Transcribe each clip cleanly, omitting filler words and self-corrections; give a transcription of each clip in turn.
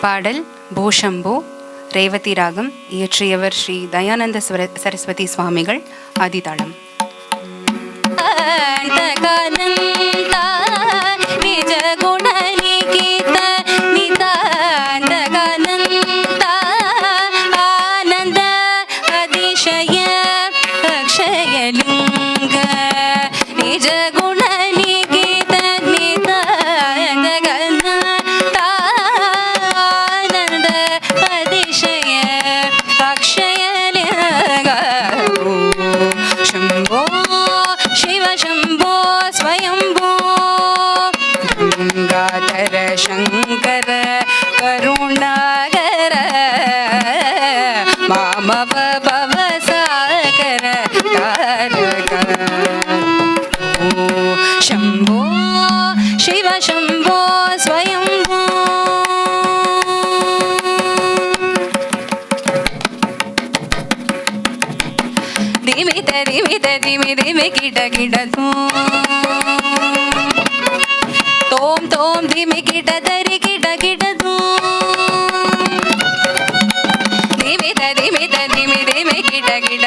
பாடல் போஷம்போ ரேவதி ராகம். இயற்றியவர் ஸ்ரீ தயானந்த சரஸ்வதி சுவாமிகள். ஆதிதாளம். शंकर करुणागर मामव भवसागर तारक शंभो शिव शंभो स्वयंभो दिमित दिमित दिमि दिमि किट किट तोम तोम धिमि किट दरि किट किट धिमित धिमित धिमि धिमि किट किट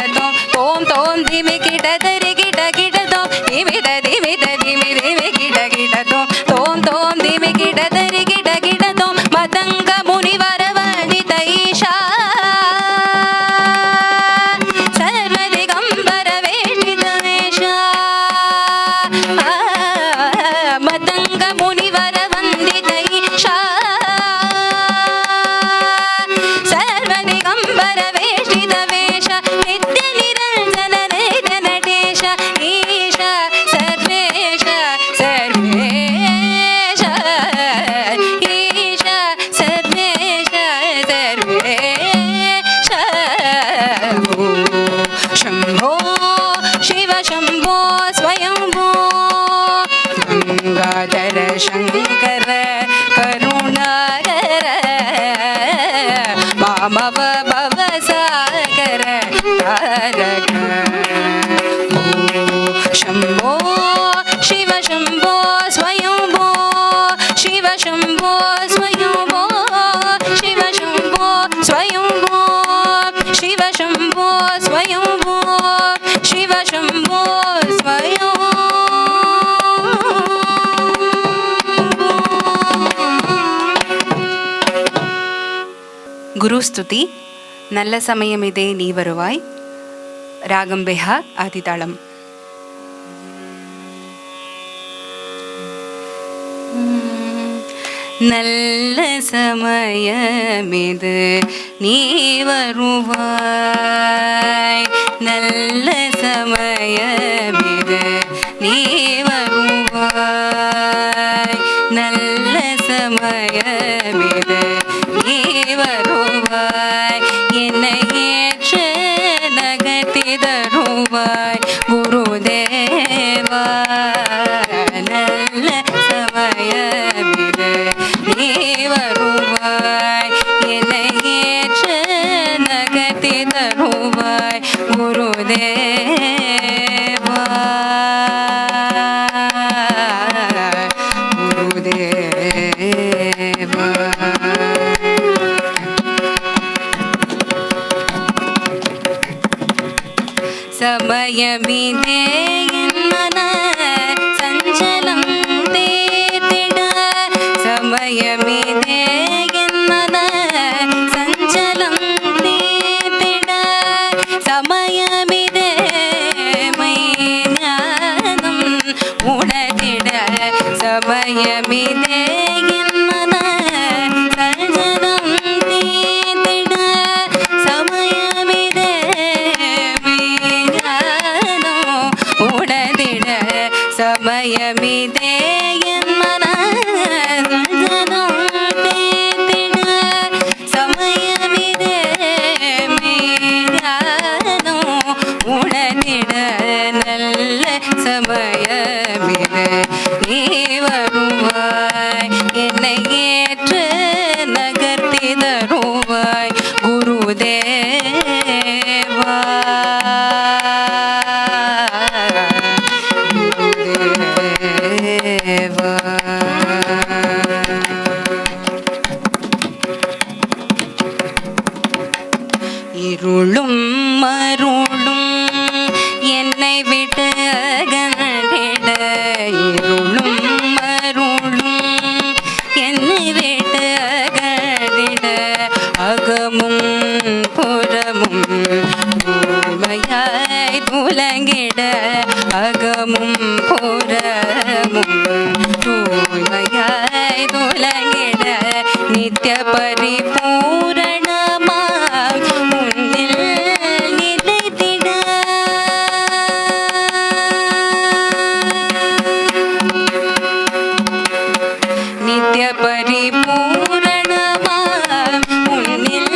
तोम तोम धिमि किट दरि किट किट धिमित धिमित धिमि धिमि किट किट तोम तोम धिमि किट दरि किट किट मतंग मुनिवर वनित ईशा सर्वदिगंबर वेष्टित वेशा मतंग मुनिवर वंदित ईशा सर्वदिगंबर वेष्टित वेश नित्य निरंजन नैत नटेश ईश सर्वेश सर्वेश ईश सर्वेश सर्वेश शंभो शिव शंभो स्वयंभो गंगाधर शंकर करुणाकर मामव भवसागर तारक शंभो शिव शंभो स्वयंभो शिव शंभो स्वयंभो शिव शंभो स्वयंभो शिव शंभो स्वयंभो शिव शंभो स्वयंभो குருஸ்துதி. நல்ல சமயமிதே நீ வருவாய். ராகம் பெஹார். ஆதிதாளம். நல்ல சமயமிது நீ வருவாய். நல்ல சமயமிது நீ வருவாய். நல்ல சமயமிது நீ வருவாய். என்னை ஏற்ற நகர்த்தி தருவாய் குருதேவா. நல்ல சமயமிது நீ வருவாய். என்னை ஏற்ற நகர்த்தி தருவாய் குருதேவா. குருதேவா சமயமிதே என் மன சஞ்சலம் தேத்திட. சமயமிதே என் மன சஞ்சலம் தேத்திட. சமயமிதே மைஞானம் உணர்த்திட. சமயமிதே என் மன சஞ்சலம் தேத்திட. சமயமிதே உணர்ந்திட. சமயமிதே என் மன சஞ்சலம் தேத்திட. சமயமிதே உணர்ந்திட. நல்ல சமயமிது நீ வருவாய். என்னை ஏற்று நகர்த்தி தருவாய் குருதேவா. குருதேவா இருளும் மருளும் என்னை விட்டு அகன்றிட, இருளும் மருளும் என்னை விட்டு அகன்றிட, அகமும் புறமும் தூய்மையாய் துலங்கிட, அகமும் புறமும் தூய்மையாய் துலங்கிட, நித்திய பரிபூரணமாம் உன்னில் நிலைத்திட. நித்திய பரிபூரணமாம் உன்னில்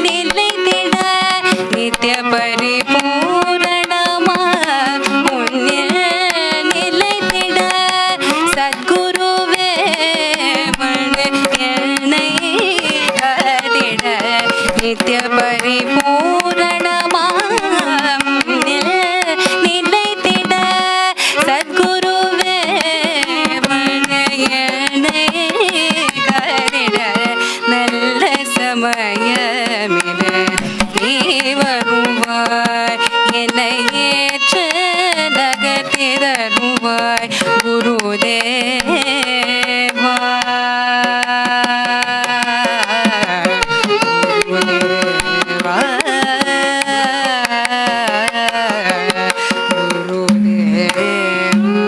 நிலைத்திட, நித்திய பரிபூரணமாம் உன்னில் நிலைத்திட, சத்குருவே என்னை காத்திட, நித்திய பரிபூரணமாம் உன்னில் நிலைத்திட, சத்குருவே என்னை காத்திட, நல்ல சமயமிட நீ வருவாய், என்னை ஏற்ற நகர்த்திதருவாய் குருதேவா. குருதேவா, குருதேவா.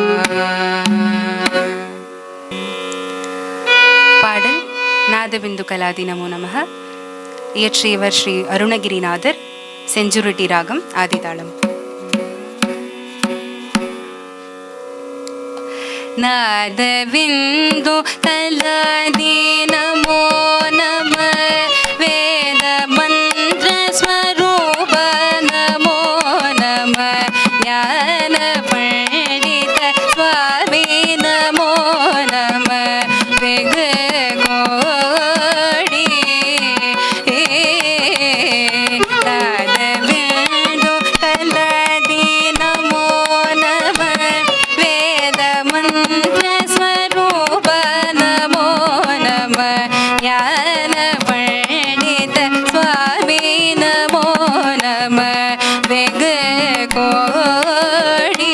பாடல் நாதபிந்து கலாதி நமோ நமः. இயற்றியவர் ஸ்ரீ அருணகிரிநாதர். செஞ்சுருட்டி ராகம் ஆதிதாளம். நாதவிந்து கலாதி நமோ நம, வேத மந்திர ஸ்வரூப நமோ நம, ஞான பண்டித சுவாமி நமோ நம, வெகு கோடி. நாதவிந்து கலாதி நமோ நம, வேத மந்திர ஸ்வரூப நமோ நம, ஞான பண்டித சுவாமி நமோ நம, வெகு கோடி.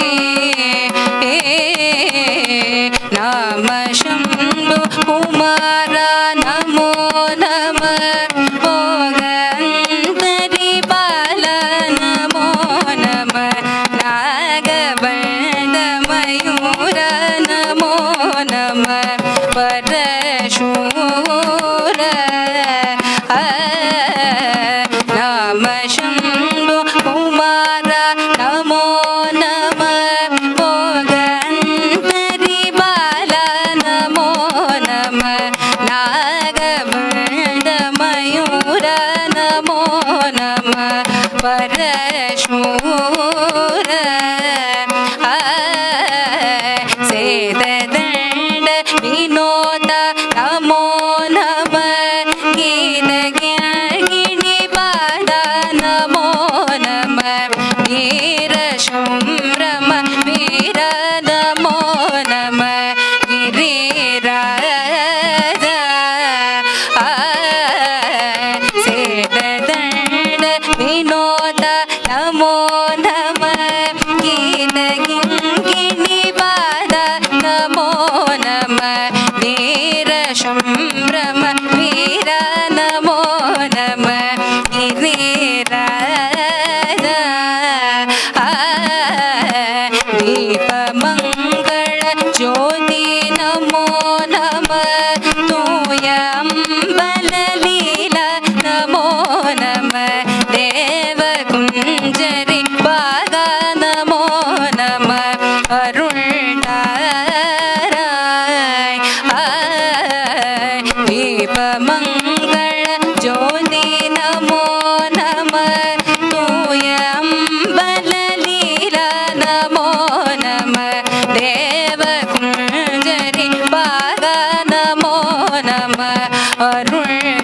நாம சம்பு குமார நமோ நம, போகந்தரி பால நமோ நம, நாகபண்ட மயூர நமோ நம, பரசூர. நாம சம்பு குமார நமோ நம, போகந்தரி பால நமோ நம, நாகபண்ட மயூர நமோ நம, பரசூர. சேததண்ட வினோத நமோ நம, கீதகிணி பாத நமோ நம, வீர சம்ரம வீர நமோ நம, கிரிராஜ. சேததண்ட வினோத நமோ நம, கீதகிணி பாத நமோ நம, வீர சம்ரம வீர நமோ நம, கிரிராஜ. தீபமங்கள ஜோதி நமோ நம, தூய அம்பல லீலா நமோ நம, தேவ குஞ்சரி பாகா நமோ நம, அருள்தாராய். தீபமங்கள ஜோதி நமோ நம, தூய அம்பல லீலா நமோ நம, தேவ குஞ்சரி பாகா நமோ நம, அருள்தாராய்.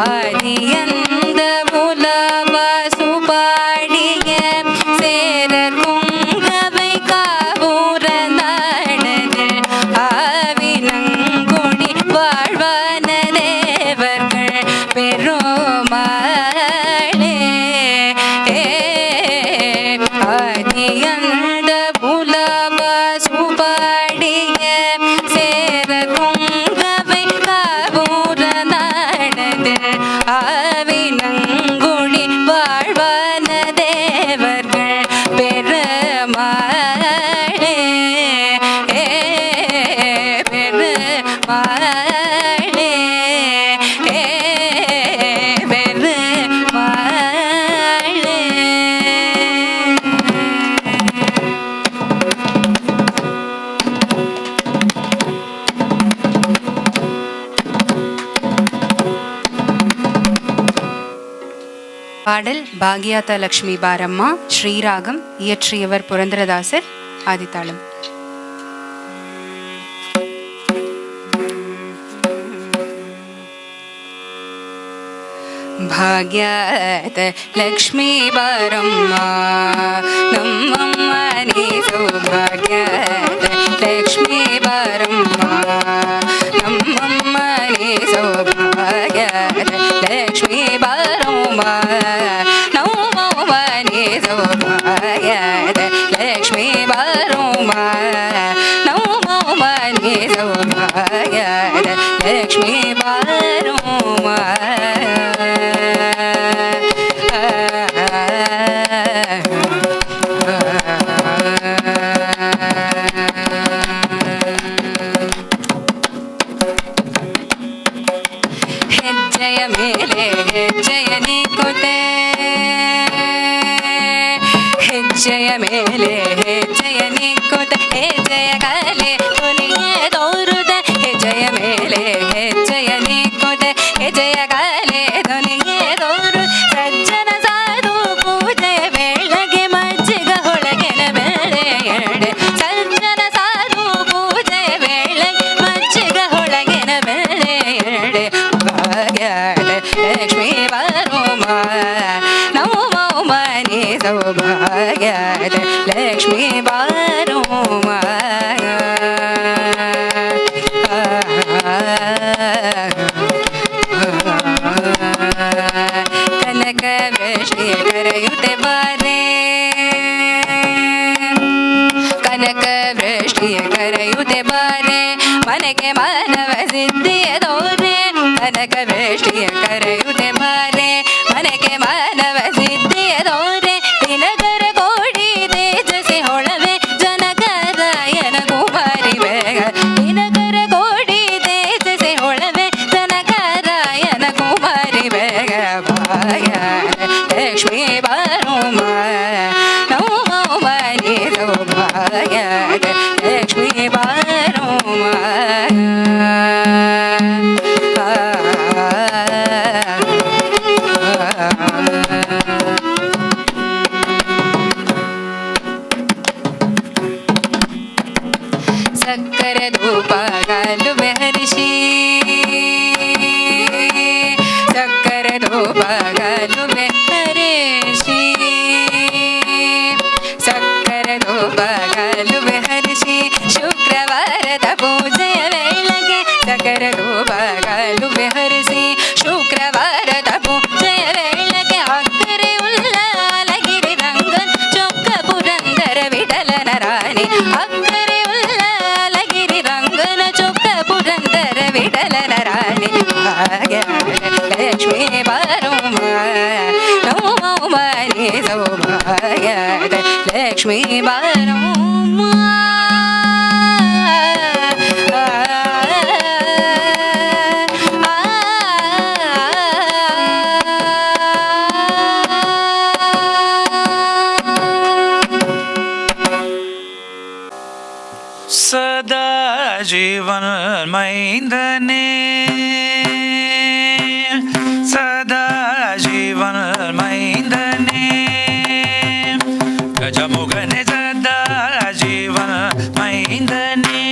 ஆதியந்த உலவாசு பாடிய சேரர் குங்கவை காவூர நாடது, ஆவினங்குடி வாழ்வானதே பாடல் பாக்யாதா லக்ஷ்மி பாரம்மா, ஸ்ரீராகம், இயற்றியவர் புரந்தரதாசர், ஆதித்தாளம். ಭಾಗ್ಯದ ಲಕ್ಷ್ಮೀ ಬಾರಮ್ಮ ನಮ್ಮಮ್ಮ ನೀ ಸೌಭಾಗ್ಯದ ಲಕ್ಷ್ಮೀ ಬಾರಮ್ಮ ನಮ್ಮಮ್ಮ ನೀ ಸೌಭಾಗ್ಯದ ಲಕ್ಷ್ಮೀ ಬಾರಮ್ಮ ನಮ್ಮಮ್ಮ ನೀ ಸೌಭಾಗ್ಯದ ಲಕ್ಷ್ಮೀ ಬಾರಮ್ಮ ನಮ್ಮಮ್ಮ ನೀ ಸೌಭಾಗ್ಯದ ಲಕ್ಷ್ಮೀ ಬಾರಮ್ಮ. ಹೆಜ್ಜೆಯ ಮೇಲೆ ಹೆಜ್ಜೆಯ ನೀಕುತೆ, ಹೆಜ್ಜೆಯ ಮೇಲೆ ಹೆಜ್ಜೆಯ ನೀಕುತೆ, ಹೆಜ್ಜೆಯ ಕಲೆ ಕೊನೆಯೇ ತೋರುದೆ, ಹೆಜ್ಜೆಯ ಮೇಲೆ ಹೆಜ್ಜೆಯ ನೀಕುತೆ, ಹೆಜ್ಜೆಯ ಕಲೆ ಕೊನೆಯೇ ತೋರು. ಸಜ್ಜನ ಸಾಧು ಪೂಜೆ ವೇಳೆಗೆ ಮಜ್ಜಿಗ ಹೊಳಗಿನ ಬೇಳೆ ಎಡೆ, ಸಜ್ಜನ ಸಾಧು ಪೂಜೆ ವೇಳೆಗೆ ಮಜ್ಜಿಗ ಹೊಳಗಿನ ಬೇಳೆ ಎಡೆ. ಭಾಗ್ಯದ ಲಕ್ಷ್ಮೀ ಬಾರಮ್ಮ ನಮ್ಮಮ್ಮ ನೀ ಸೌಭಾಗ್ಯದ ಲಕ್ಷ್ಮೀ ಬಾರಮ್ಮ. ಕನಕ ವೃಷ್ಟಿ ಕರೆಯುತ್ತೆ ಬಾರೆ, ಕನಕ ವೃಷ್ಟಿಯ ಕರೆಯುತ್ತೆ ಬಾರೆ, ಮನೆಗೆ ಮಾನವ ಸಿದ್ಧಿಯ ದೋರೆ. ಕನಕ ವೃಷ್ಟಿಯ ಕರೆಯುತ್ತೆ ಬಾರೆ, ಮನೆಗೆ ಮಾನವ ಸಿದ್ಧಿಯ ದೋರೆ. ದಿನಕರ ಕೋಡಿ ತೇಜಸಿ ಹೊಳವೆ ಜನಕರಾಯನ ಕುಮಾರಿ ಬೇಗ, ದಿನಕರ ಕೋಡಿ ತೇಜಸಿ ಹೊಳವೆ ಜನಕರಾಯನ ಕುಮಾರಿ ಬೇಗ. ಭಾಗ್ಯದ ಲಕ್ಷ್ಮೀ ಬಾರಮ್ಮ ನಮ್ಮಮ್ಮ ನೀ ಸೌಭಾಗ್ಯದ ಲಕ್ಷ್ಮೀ ಬಾರಮ್ಮ. ಸಕ್ಕರೆ ಧೂಪ ಗಾಲುವೆ ಹರಿಷಿ, ಸಕ್ಕರೆ ಧೂಪ ಗಾಲುವೆ ಹರಿಷಿ, ಸಕ್ಕರೆ ಧೂಪ ಗಾಲುವೆ ಹರಿಷಿ. ಶುಕ್ರವಾರದ ಪೂಜೆಯ ವೇಳೆಗೆ ಸಕ್ಕರೆ ಧೂಪ ಗಾಲುವೆ ಹರಿಸಿ, ಶುಕ್ರವಾರದ ಪೂಜೆಯ ವೇಳೆಗೆ ಅಕ್ಕರೆ ಉಲ್ಲಾಲಗಿರಿ ರಂಗನ್ ಚೊಕ್ಕ ಪುರಂದರ ವಿಠಲನ ರಾಣಿ, ಅಕ್ಕರೆ ಉಲ್ಲಾಲಗಿರಿ ರಂಗನ ಚೊಕ್ಕ ಪುರಂದರ ವಿಠಲನ ರಾಣಿ. ಭಾಗ್ಯದ ಲಕ್ಷ್ಮೀ ಬಾರಮ್ಮ ನಮ್ಮಮ್ಮ ನೀ ಸೌಭಾಗ್ಯದ ಲಕ್ಷ್ಮೀ ಬಾರಮ್ಮ. सदा जीवन मैंदने, सदा जीवन मैंदने, गजमुगने सदा जीवन मैंदने,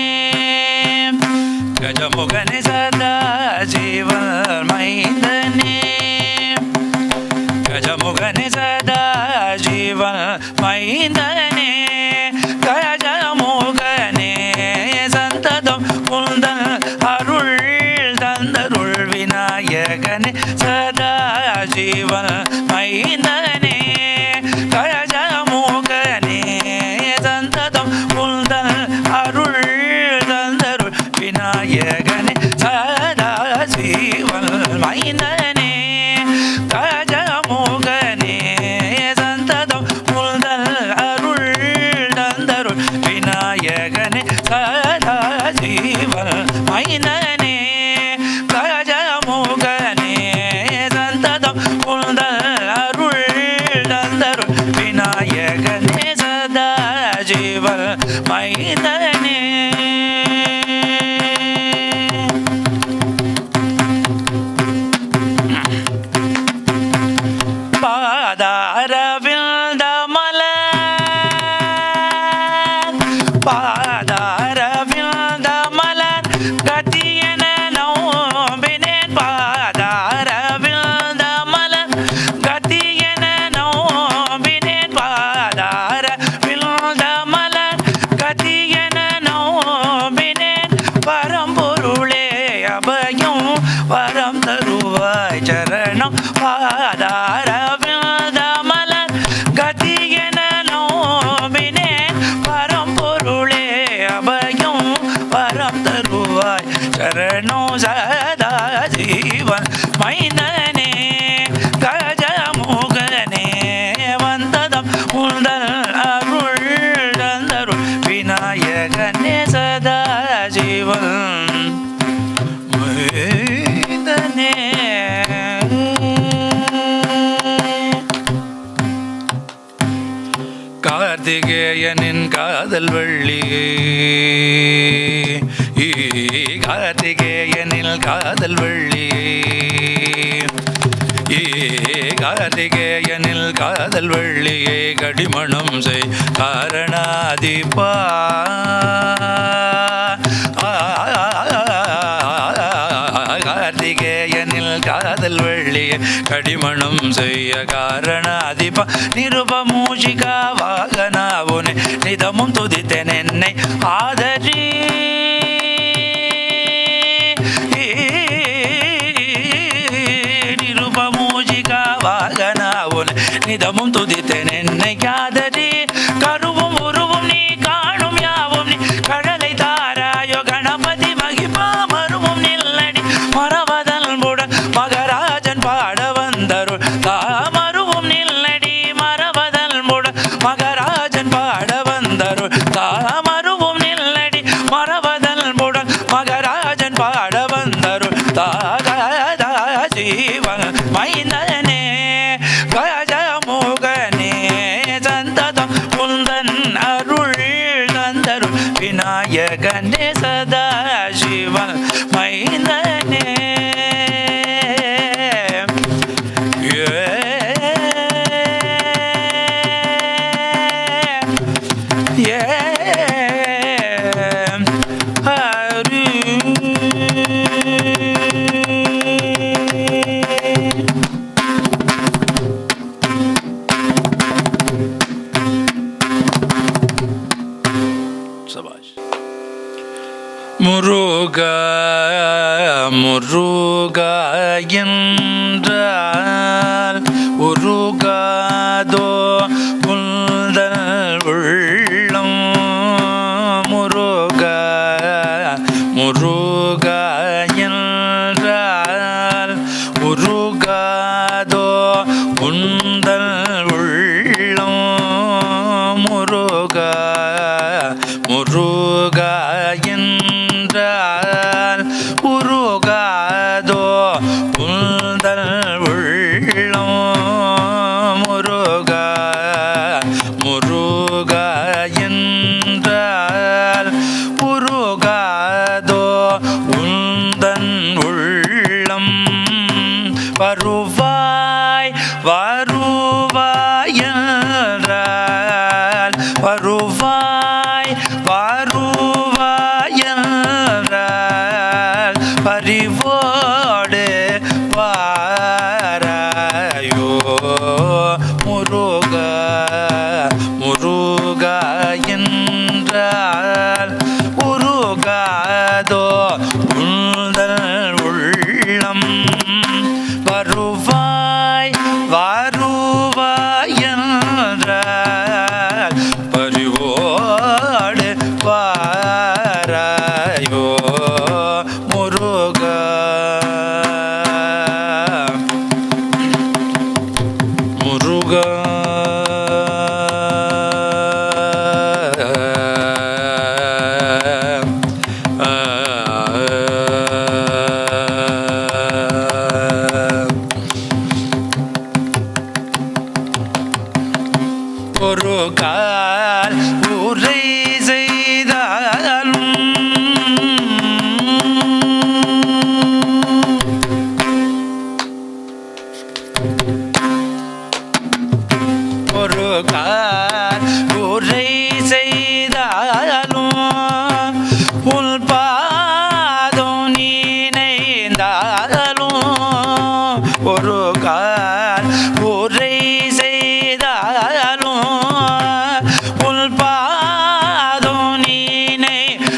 गजमुगने सदा जीवन मैंदने, गजमुगने सदा जीवन मैंदने, கஜமுகனே சந்ததம் குந்தன் அருள் தந்தருள் விநாயகனே சதா ஜீவன் மைந்தனே. கஜமுகனே சந்ததம் குந்தன் அருள் தந்தருள் விநாயகனே சதா ஜீவன் மைந்தனே. கஜமுகனே சந்ததம் குந்தன் அருள் தந்தருள் விநாயகனே சதா ஜீவன் மைந்தனே. கஜமுகனே சந்ததம் குந்தன் அருள் தந்தருள் விநாயகனே சதா ஜீவன் மைந்தனே. பா சரணோ சதா ஜீவன் மைந்தனே கஜமுகனே வந்ததம் உந்தல் அருள் தந்தருள் விநாயகனே சதா ஜீவன் மைந்தனே. கார்த்திகேயனின் காதல் வள்ளியே கார்த்திகேயனில் காதல் வள்ளியே கார்த்திகேயனில் காதல் வள்ளியே கடிமணம் செய் காரணாதிபா கார்த்திகேயனில் காதல் வள்ளியே கடிமணம் செய்ய காரணாதிபா நிருபமூஷிகா வாகனாவுனே நிதமும் துதித்தேன் என்னை ஆதரி நிருபமூஷிகா வாகனாவுனே நிதமும் துதித்தேன் என்னை ஆதரி கருவும் உருவும் நீ காணும் யாவும் நீ கடலை தாராயோ கணபதி மகிமா மருவும் நில்லடி மரவதல் முடன் மகராஜன் பாட வந்தருள் தாமருவும் நில்லடி மரவதல் முடன் மகராஜன் பாட வந்தருள் தாமருவும் நில்லடி மரவதல் முடன் மகராஜன் பாட வந்தருள் தாகதா ஜீவன் மைந்தனே கஜமுகனே சந்ததம் உந்தன் அருள் தந்தருள் விநாயகனே சதா சிவன் மைந்தனே. முருகா முருகா என்றால் உருகாதோ உந்தல் உள்ளம் முருகா முருகா என்றால் உருகாதோ உந்தல் உள்ளம் முருகா முருகா என்றால் உருகாதோ உந்தல் உள்ளம் முருகா முருகா என்றால் உருகாதோ உந்தன் உள்ளம் வருவாய் வருவாய் என்றால் வருவாய் வருவாய் என்றால் பரிவோடு வாராயோ முருகா முருகா என்றால் உருகாதோ உந்தல் உள்ளம் வருவாய் வருவாய் என்றால் பரிவோடு வாராயோ முருகா முருகா ஒரு கால் உரை செய்தாலும் ஒரு கால் உரை செய்தாலும் உள் பாதம் நீனைந்தாலும் ஒரு கால் உரை செய்தாலும் உள் பாதம் நீனைந்தாலும்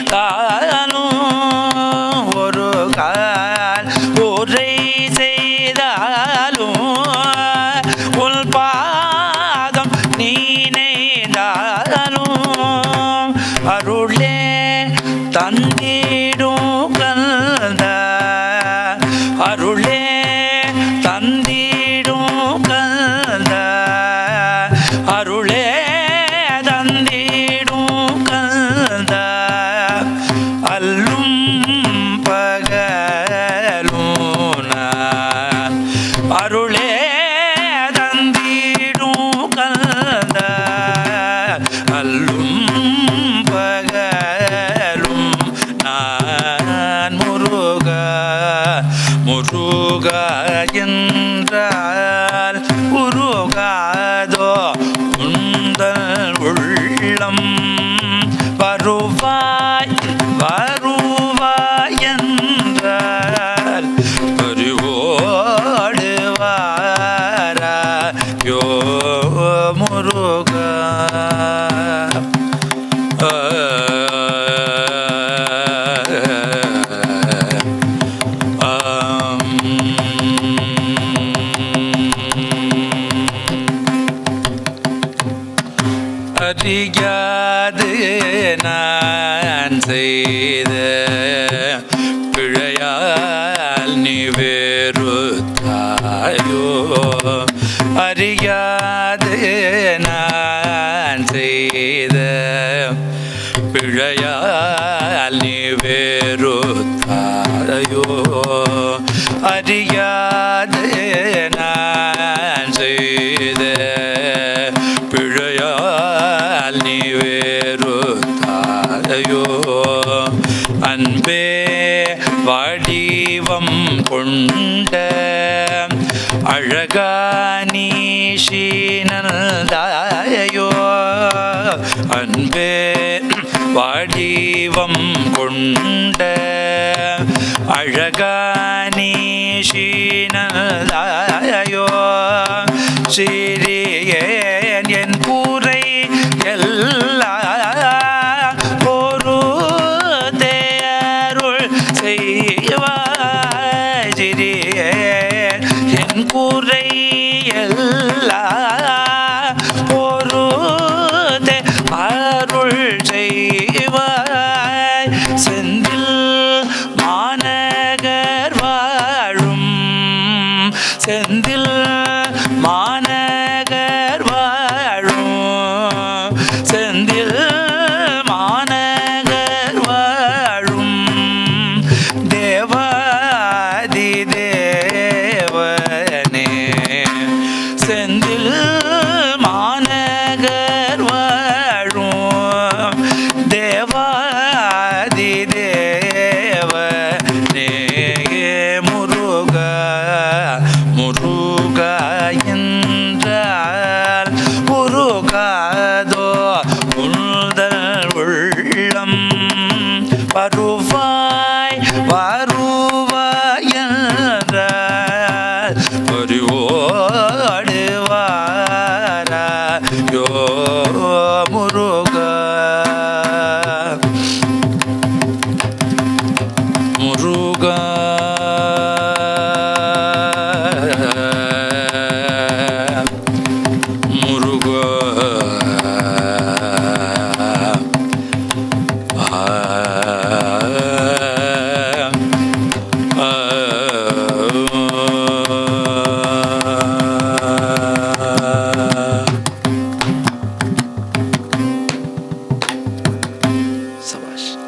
ஒரு கால் உரை செய்தாலும் உள் பாதம் நீனைந்தாலும் அருளே தந்திடும் கல் அல்லும் பகலும் நான் அருளே தந்திடும் கந்த அல்லும் பகலும் நான் முருகா முருகா என்றால் உருகாதோ உந்தல் உள்ளம் வருவாய் வருவாய் என்றால் பறிவோடு வாராயோ முருகா அறியாது நான் செய்த பிழையால் நீ வெறுத்தாயோ அறியாது நான் செய்த பிழையால் நீ வெறுத்தாயோ அறியாது நான் செய்த பிழையால் நீ வேறுத்தாயோ அன்பே வடிவம் கொண்ட அழகா நீஷினல்தாயோ அன்பே வடிவம் கொண்ட அழகா நீஷினல்தாயோ சிறியேன் என் கூரை எல்லாம் ஒரு தேருள் செய்வாய் சிறியேன் என் கூரை எல்லாம் ஒரு அருள் செய்வாய் செந்தில் மாநகர் வாழும் செந்தில் மாநகர் வாழும் செந்தில் மாநகர் வாழும் தேவாதி தேவனே செந்தில் மாநகர் வாழும் தேவாதி தேவனே முருகா முருகா என்றால் முருகாதோ உள்தல் உள்ளம் வருவாய் வருவாய் என்றால் பறிவோடு வாராயோ முருகா முருகா